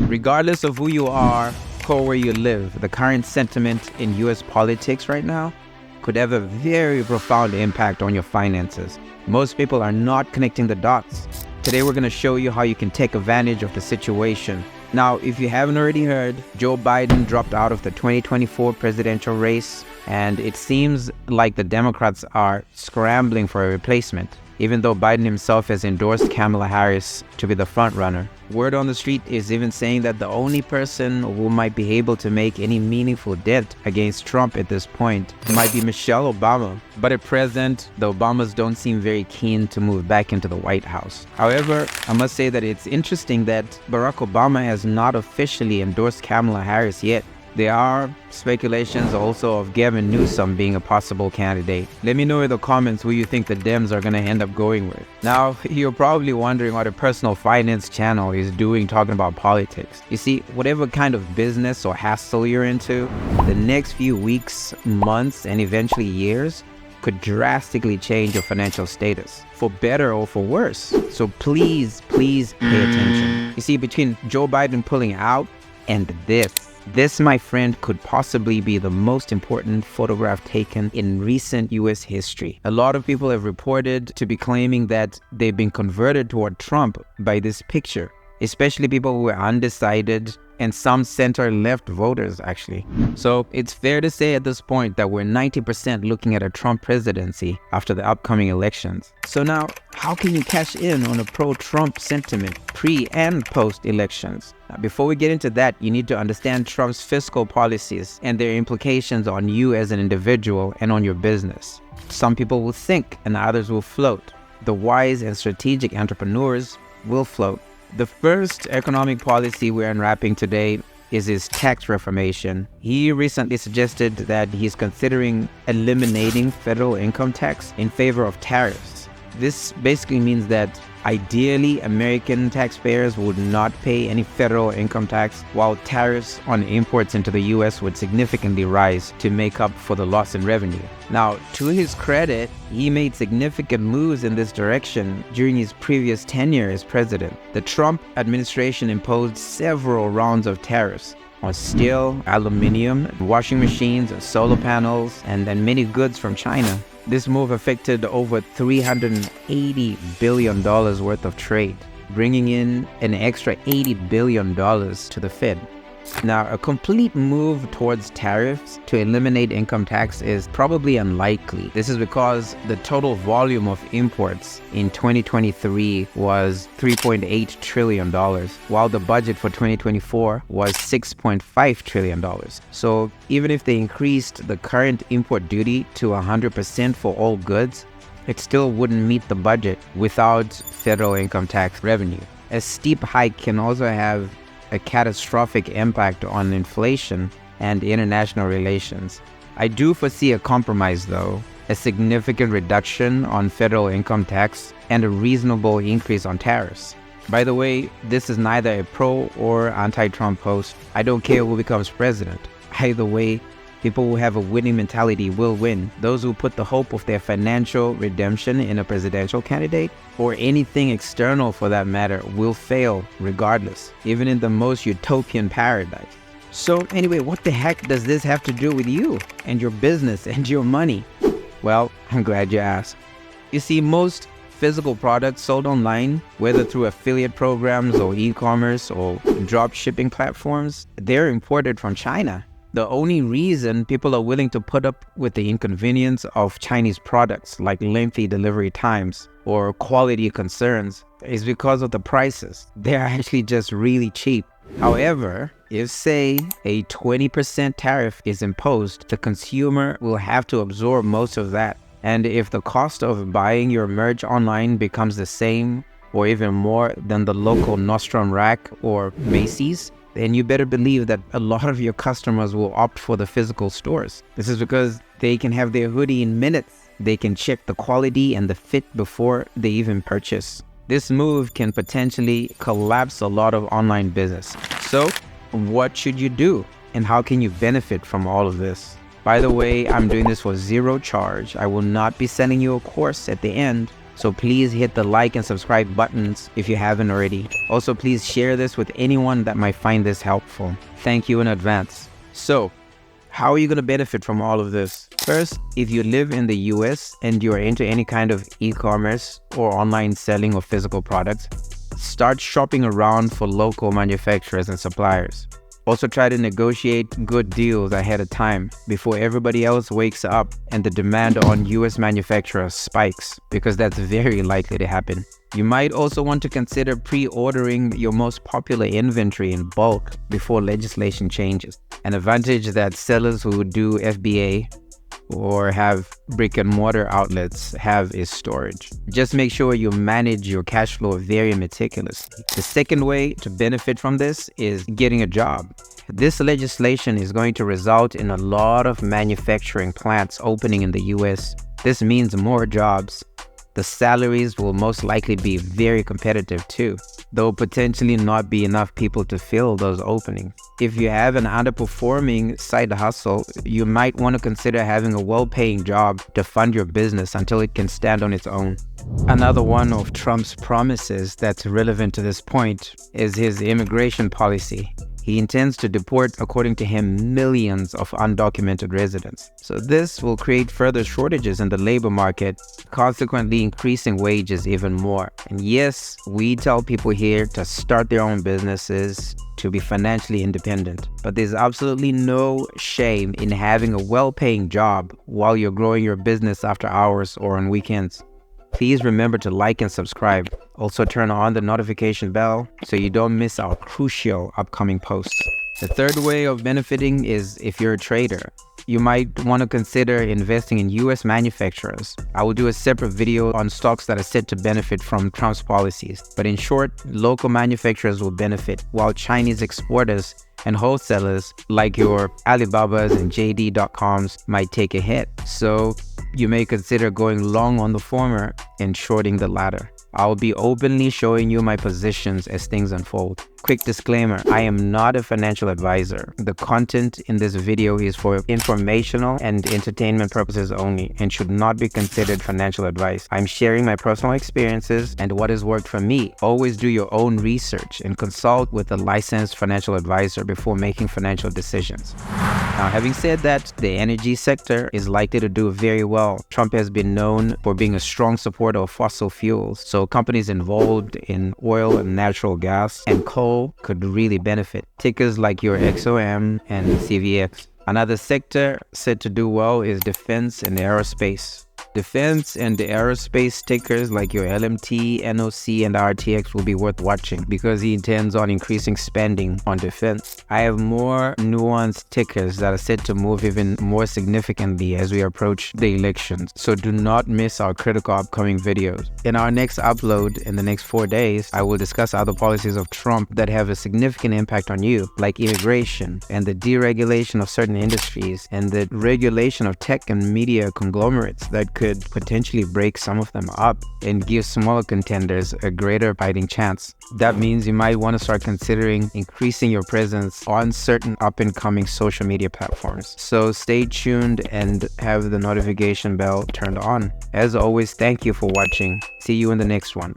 Regardless of who you are or where you live, the current sentiment in US politics right now could have a very profound impact on your finances. Most people are not connecting the dots. Today we're going to show you how you can take advantage of the situation. Now, if you haven't already heard, Joe Biden dropped out of the 2024 presidential race, and it seems like the Democrats are scrambling for a replacement, even though Biden himself has endorsed Kamala Harris to be the frontrunner. Word on the street is even saying that the only person who might be able to make any meaningful dent against Trump at this point might be Michelle Obama. But at present, the Obamas don't seem very keen to move back into the White House. However, I must say that it's interesting that Barack Obama has not officially endorsed Kamala Harris yet. There are speculations also of Gavin Newsom being a possible candidate. Let me know in the comments who you think the Dems are going to end up going with. Now, you're probably wondering what a personal finance channel is doing talking about politics. You see, whatever kind of business or hassle you're into, the next few weeks, months, and eventually years could drastically change your financial status, for better or for worse. So please pay attention. You see, between Joe Biden pulling out and this, my friend, could possibly be the most important photograph taken in recent US history. A lot of people have reported to be claiming that they've been converted toward Trump by this picture, especially people who are undecided and some center-left voters, actually. So it's fair to say at this point that we're 90% looking at a Trump presidency after the upcoming elections. So now, how can you cash in on a pro-Trump sentiment pre- and post-elections? Now, before we get into that, you need to understand Trump's fiscal policies and their implications on you as an individual and on your business. Some people will think and others will float. The wise and strategic entrepreneurs will float. The first economic policy we're unwrapping today is his tax reformation. He recently suggested that he's considering eliminating federal income tax in favor of tariffs. This basically means that ideally American taxpayers would not pay any federal income tax, while tariffs on imports into the US would significantly rise to make up for the loss in revenue. Now, to his credit, he made significant moves in this direction during his previous tenure as president. The Trump administration imposed several rounds of tariffs on steel, aluminum, washing machines, solar panels, and many goods from China. This move affected over $380 billion worth of trade, bringing in an extra $80 billion to the Fed. Now, a complete move towards tariffs to eliminate income tax is probably unlikely. This is because the total volume of imports in 2023 was $3.8 trillion, while the budget for 2024 was $6.5 trillion. So even if they increased the current import duty to 100% for all goods, it still wouldn't meet the budget without federal income tax revenue. A steep hike can also have a catastrophic impact on inflation and international relations. I do foresee a compromise though, a significant reduction on federal income tax and a reasonable increase on tariffs. By the way, this is neither a pro or anti-Trump post. I don't care who becomes president. Either way, people who have a winning mentality will win. Those who put the hope of their financial redemption in a presidential candidate, or anything external for that matter, will fail regardless, even in the most utopian paradise. So anyway, what the heck does this have to do with you and your business and your money? Well, I'm glad you asked. You see, most physical products sold online, whether through affiliate programs or e-commerce or drop shipping platforms, they're imported from China. The only reason people are willing to put up with the inconvenience of Chinese products like lengthy delivery times or quality concerns is because of the prices. They're actually just really cheap. However, if say a 20% tariff is imposed, the consumer will have to absorb most of that. And if the cost of buying your merch online becomes the same or even more than the local Nordstrom Rack or Macy's, then you better believe that a lot of your customers will opt for the physical stores. This is because they can have their hoodie in minutes. They can check the quality and the fit before they even purchase. This move can potentially collapse a lot of online business. So, what should you do? And how can you benefit from all of this? By the way, I'm doing this for zero charge. I will not be sending you a course at the end. So please hit the like and subscribe buttons if you haven't already. Also, please share this with anyone that might find this helpful. Thank you in advance. So, how are you going to benefit from all of this? First, if you live in the US and you are into any kind of e-commerce or online selling of physical products, start shopping around for local manufacturers and suppliers. Also try to negotiate good deals ahead of time before everybody else wakes up and the demand on US manufacturers spikes, because that's very likely to happen. You might also want to consider pre-ordering your most popular inventory in bulk before legislation changes. An advantage that sellers who do FBA or have brick and mortar outlets have is storage. Just make sure you manage your cash flow very meticulously. The second way to benefit from this is getting a job. This legislation is going to result in a lot of manufacturing plants opening in the US. This means more jobs. The salaries will most likely be very competitive too, though potentially not be enough people to fill those openings. If you have an underperforming side hustle, you might want to consider having a well-paying job to fund your business until it can stand on its own. Another one of Trump's promises that's relevant to this point is his immigration policy. He intends to deport, according to him, millions of undocumented residents. So this will create further shortages in the labor market, consequently increasing wages even more. And yes, we tell people here to start their own businesses, to be financially independent. But there's absolutely no shame in having a well-paying job while you're growing your business after hours or on weekends. Please remember to like and subscribe. Also turn on the notification bell so you don't miss our crucial upcoming posts. The third way of benefiting is if you're a trader. You might want to consider investing in US manufacturers. I will do a separate video on stocks that are set to benefit from Trump's policies. But in short, local manufacturers will benefit, while Chinese exporters and wholesalers like your Alibabas and JD.coms might take a hit. So you may consider going long on the former and shorting the latter. I'll be openly showing you my positions as things unfold. Quick disclaimer, I am not a financial advisor. The content in this video is for informational and entertainment purposes only and should not be considered financial advice. I'm sharing my personal experiences and what has worked for me. Always do your own research and consult with a licensed financial advisor before making financial decisions. Now, having said that, the energy sector is likely to do very well. Trump has been known for being a strong supporter of fossil fuels, so companies involved in oil and natural gas and coal could really benefit. Tickers like your XOM and CVX. Another sector set to do well is defense and aerospace. Defense and aerospace tickers like your LMT, NOC, and RTX will be worth watching because he intends on increasing spending on defense. I have more nuanced tickers that are set to move even more significantly as we approach the elections, so do not miss our critical upcoming videos. In our next upload in the next 4 days, I will discuss other policies of Trump that have a significant impact on you, like immigration and the deregulation of certain industries and the regulation of tech and media conglomerates that could potentially break some of them up and give smaller contenders a greater fighting chance. That means you might want to start considering increasing your presence on certain up-and-coming social media platforms. So stay tuned and have the notification bell turned on. As always, thank you for watching. See you in the next one.